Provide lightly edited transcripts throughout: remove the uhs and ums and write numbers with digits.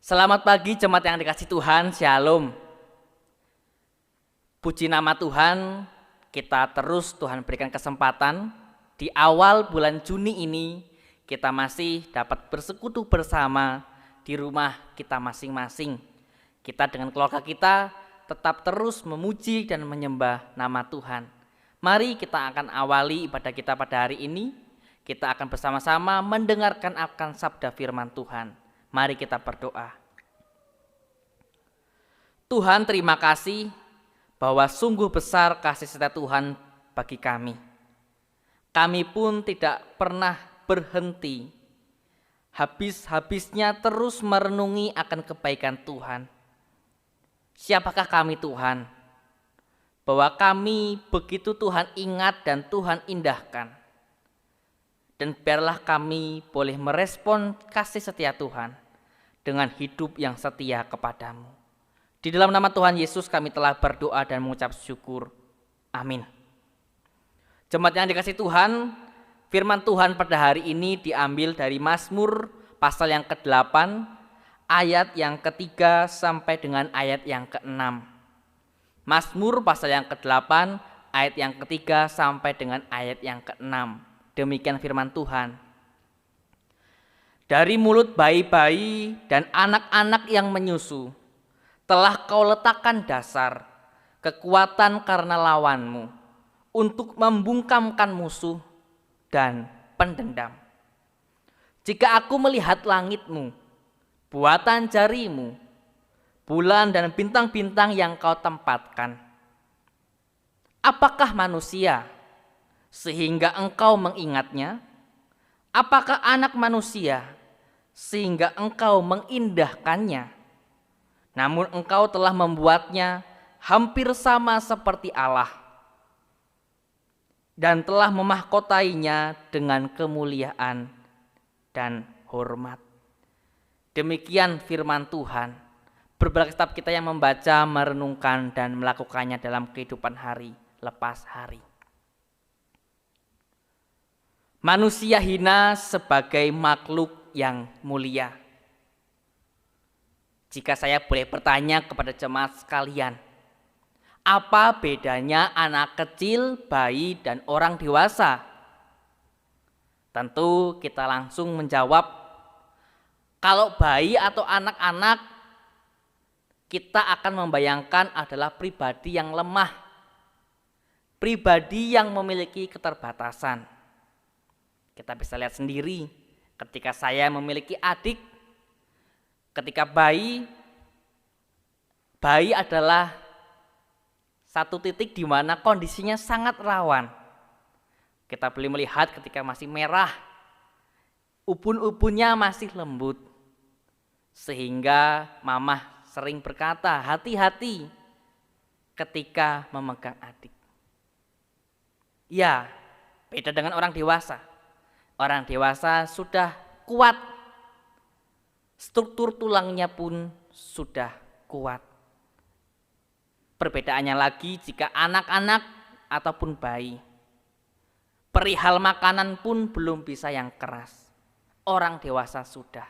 Selamat pagi jemaat yang dikasih Tuhan, Shalom. Puji nama Tuhan, kita terus Tuhan berikan kesempatan di awal bulan Juni ini kita masih dapat bersekutu bersama di rumah kita masing-masing. Kita dengan keluarga kita tetap terus memuji dan menyembah nama Tuhan. Mari kita akan awali ibadah kita pada hari ini. Kita akan bersama-sama mendengarkan akan sabda firman Tuhan. Mari kita berdoa. Tuhan, terima kasih bahwa sungguh besar kasih setia Tuhan bagi kami. Kami pun tidak pernah berhenti, habis-habisnya terus merenungi akan kebaikan Tuhan. Siapakah kami Tuhan? Bahwa kami begitu Tuhan ingat dan Tuhan indahkan. Dan biarlah kami boleh merespon kasih setia Tuhan dengan hidup yang setia kepadamu. Di dalam nama Tuhan Yesus kami telah berdoa dan mengucap syukur. Amin. Jemaat yang dikasih Tuhan, firman Tuhan pada hari ini diambil dari Mazmur pasal yang ke-8, ayat yang ke-3 sampai dengan ayat yang ke-6. Mazmur pasal yang ke-8, ayat yang ke-3 sampai dengan ayat yang ke-6. Demikian firman Tuhan. Dari mulut bayi-bayi dan anak-anak yang menyusu, telah kau letakkan dasar, kekuatan karena lawanmu, untuk membungkamkan musuh dan pendendam. Jika aku melihat langitmu, buatan jarimu, bulan dan bintang-bintang yang kau tempatkan, apakah manusia sehingga engkau mengingatnya? Apakah anak manusia sehingga engkau mengindahkannya? Namun engkau telah membuatnya hampir sama seperti Allah dan telah memahkotainya dengan kemuliaan dan hormat. Demikian firman Tuhan. Berbagai kitab kita yang membaca, merenungkan dan melakukannya dalam kehidupan hari lepas hari. Manusia hina sebagai makhluk yang mulia. Jika saya boleh bertanya kepada jemaat sekalian, apa bedanya anak kecil, bayi, dan orang dewasa? Tentu kita langsung menjawab, kalau bayi atau anak-anak, kita akan membayangkan adalah pribadi yang lemah, pribadi yang memiliki keterbatasan. Kita bisa lihat sendiri ketika saya memiliki adik, ketika bayi adalah satu titik di mana kondisinya sangat rawan. Kita boleh melihat ketika masih merah, ubun-ubunnya masih lembut, sehingga mamah sering berkata, hati-hati ketika memegang adik. Ya, beda dengan orang dewasa. Orang dewasa sudah kuat, struktur tulangnya pun sudah kuat. Perbedaannya lagi jika anak-anak ataupun bayi. Perihal makanan pun belum bisa yang keras. Orang dewasa sudah.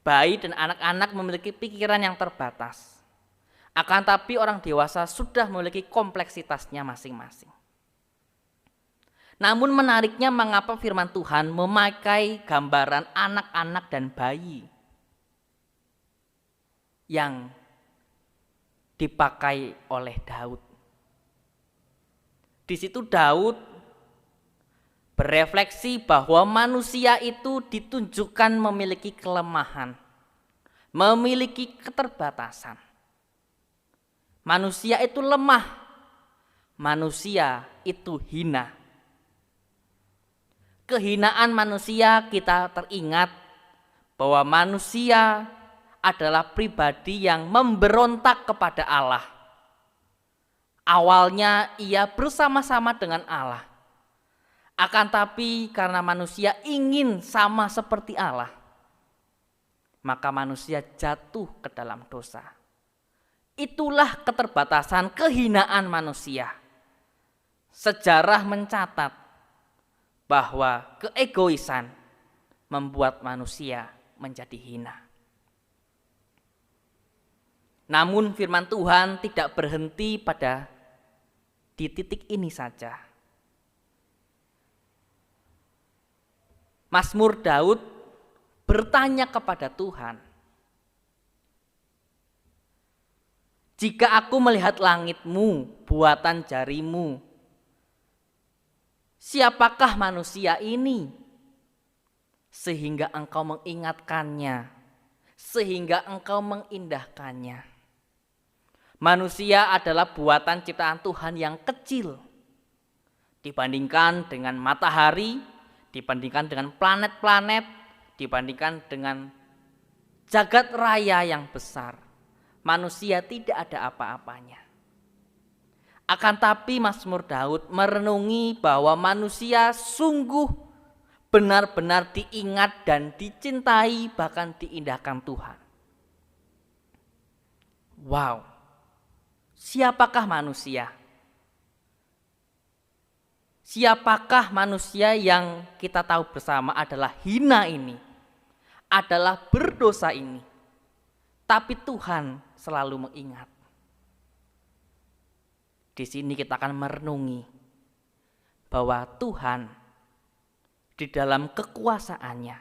Bayi dan anak-anak memiliki pikiran yang terbatas. Akan tapi orang dewasa sudah memiliki kompleksitasnya masing-masing. Namun menariknya mengapa firman Tuhan memakai gambaran anak-anak dan bayi yang dipakai oleh Daud. Di situ Daud berefleksi bahwa manusia itu ditunjukkan memiliki kelemahan, memiliki keterbatasan. Manusia itu lemah, manusia itu hina. Kehinaan manusia kita teringat bahwa manusia adalah pribadi yang memberontak kepada Allah. Awalnya ia bersama-sama dengan Allah. Akan tapi karena manusia ingin sama seperti Allah, maka manusia jatuh ke dalam dosa. Itulah keterbatasan, kehinaan manusia. Sejarah mencatat bahwa keegoisan membuat manusia menjadi hina. Namun firman Tuhan tidak berhenti pada di titik ini saja. Mazmur Daud bertanya kepada Tuhan, jika aku melihat langitmu, buatan jarimu, siapakah manusia ini sehingga engkau mengingatkannya, sehingga engkau mengindahkannya. Manusia adalah buatan ciptaan Tuhan yang kecil dibandingkan dengan matahari, dibandingkan dengan planet-planet, dibandingkan dengan jagat raya yang besar. Manusia tidak ada apa-apanya. Akan tapi Mazmur Daud merenungi bahwa manusia sungguh benar-benar diingat dan dicintai, bahkan diindahkan Tuhan. Wow. Siapakah manusia? Siapakah manusia yang kita tahu bersama adalah hina ini, adalah berdosa ini, tapi Tuhan selalu mengingat. Di sini kita akan merenungi bahwa Tuhan di dalam kekuasaannya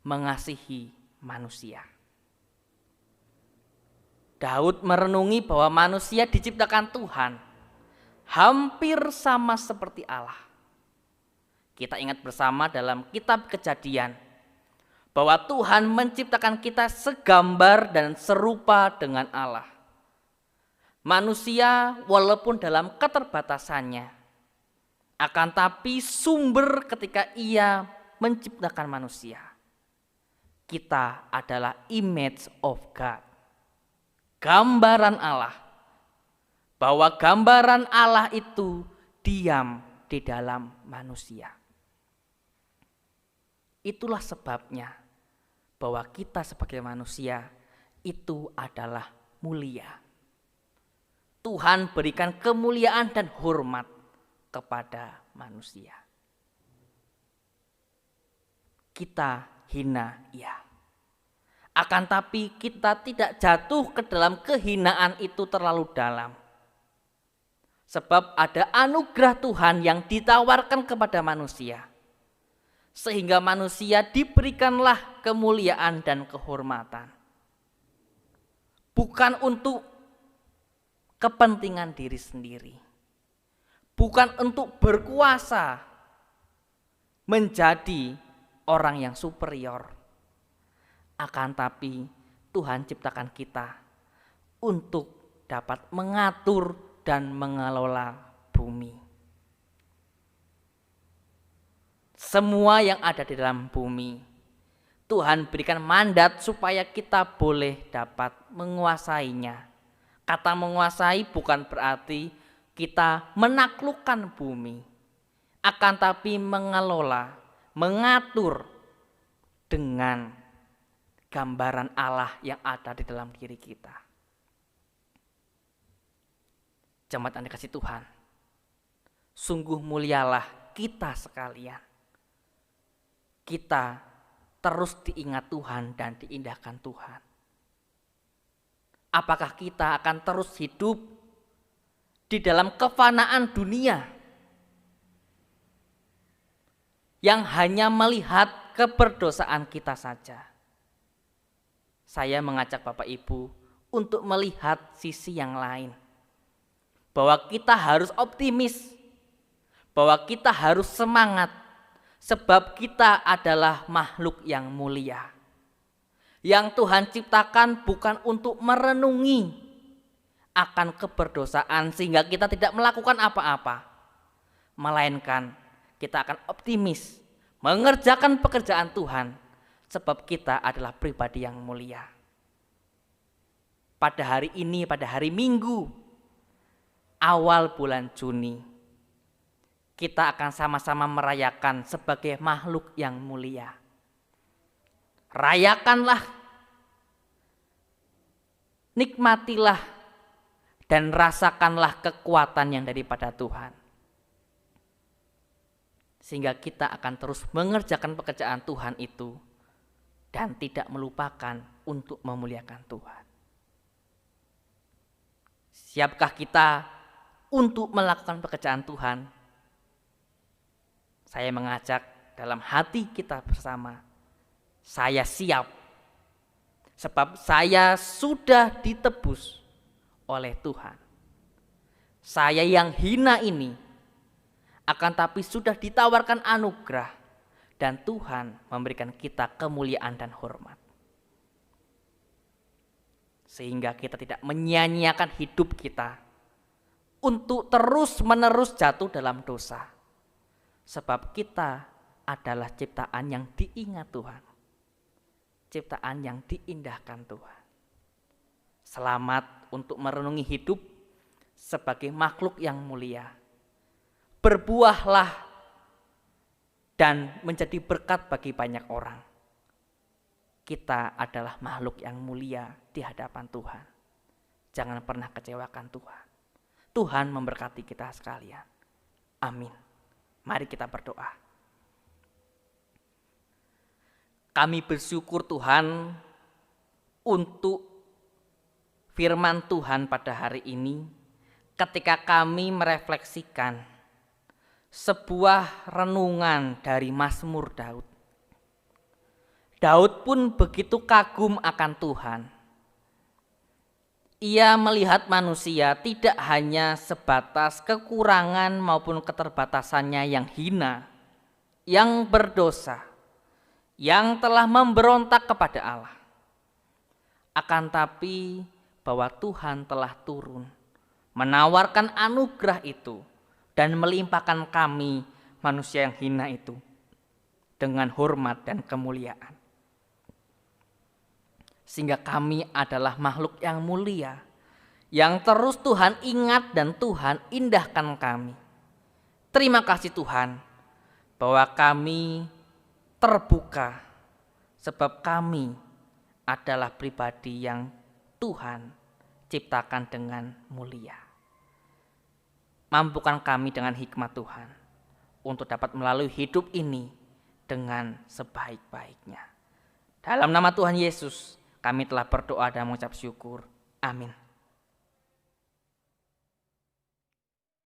mengasihi manusia. Daud merenungi bahwa manusia diciptakan Tuhan hampir sama seperti Allah. Kita ingat bersama dalam kitab Kejadian bahwa Tuhan menciptakan kita segambar dan serupa dengan Allah. Manusia walaupun dalam keterbatasannya, akan tapi sumber ketika Ia menciptakan manusia. Kita adalah image of God. Gambaran Allah, bahwa gambaran Allah itu diam di dalam manusia. Itulah sebabnya bahwa kita sebagai manusia itu adalah mulia. Tuhan berikan kemuliaan dan hormat kepada manusia. Kita hina, ya. Akan tapi kita tidak jatuh ke dalam kehinaan itu terlalu dalam. Sebab ada anugerah Tuhan yang ditawarkan kepada manusia. Sehingga manusia diberikanlah kemuliaan dan kehormatan. Bukan untuk kepentingan diri sendiri. Bukan untuk berkuasa menjadi orang yang superior. Akan tapi Tuhan ciptakan kita untuk dapat mengatur dan mengelola bumi. Semua yang ada di dalam bumi, Tuhan berikan mandat supaya kita boleh dapat menguasainya. Kata menguasai bukan berarti kita menaklukkan bumi, akan tapi mengelola, mengatur dengan gambaran Allah yang ada di dalam diri kita. Jemaat yang dikasihi Tuhan, sungguh mulialah kita sekalian. Kita terus diingat Tuhan dan diindahkan Tuhan. Apakah kita akan terus hidup di dalam kefanaan dunia yang hanya melihat keberdosaan kita saja? Saya mengajak Bapak Ibu untuk melihat sisi yang lain. Bahwa kita harus optimis, bahwa kita harus semangat, sebab kita adalah makhluk yang mulia. Yang Tuhan ciptakan bukan untuk merenungi akan keberdosaan sehingga kita tidak melakukan apa-apa. Melainkan kita akan optimis, mengerjakan pekerjaan Tuhan, sebab kita adalah pribadi yang mulia. Pada hari ini, pada hari Minggu, awal bulan Juni, kita akan sama-sama merayakan sebagai makhluk yang mulia. Rayakanlah, nikmatilah, dan rasakanlah kekuatan yang daripada Tuhan. Sehingga kita akan terus mengerjakan pekerjaan Tuhan itu dan tidak melupakan untuk memuliakan Tuhan. Siapkah kita untuk melakukan pekerjaan Tuhan? Saya mengajak dalam hati kita bersama, saya siap, sebab saya sudah ditebus oleh Tuhan. Saya yang hina ini, akan tapi sudah ditawarkan anugerah, dan Tuhan memberikan kita kemuliaan dan hormat. Sehingga kita tidak menyia-nyiakan hidup kita untuk terus-menerus jatuh dalam dosa. Sebab kita adalah ciptaan yang diingat Tuhan. Ciptaan yang diindahkan Tuhan. Selamat untuk merenungi hidup sebagai makhluk yang mulia. Berbuahlah dan menjadi berkat bagi banyak orang. Kita adalah makhluk yang mulia di hadapan Tuhan. Jangan pernah kecewakan Tuhan. Tuhan memberkati kita sekalian. Amin. Mari kita berdoa. Kami bersyukur Tuhan untuk firman Tuhan pada hari ini ketika kami merefleksikan sebuah renungan dari Mazmur Daud. Daud pun begitu kagum akan Tuhan. Ia melihat manusia tidak hanya sebatas kekurangan maupun keterbatasannya yang hina, yang berdosa, yang telah memberontak kepada Allah. Akan tapi bahwa Tuhan telah turun, menawarkan anugerah itu dan melimpahkan kami manusia yang hina itu dengan hormat dan kemuliaan. Sehingga kami adalah makhluk yang mulia, yang terus Tuhan ingat dan Tuhan indahkan kami. Terima kasih Tuhan bahwa kami terbuka, sebab kami adalah pribadi yang Tuhan ciptakan dengan mulia. Mampukan kami dengan hikmat Tuhan untuk dapat melalui hidup ini dengan sebaik-baiknya. Dalam nama Tuhan Yesus, kami telah berdoa dan mengucap syukur. Amin.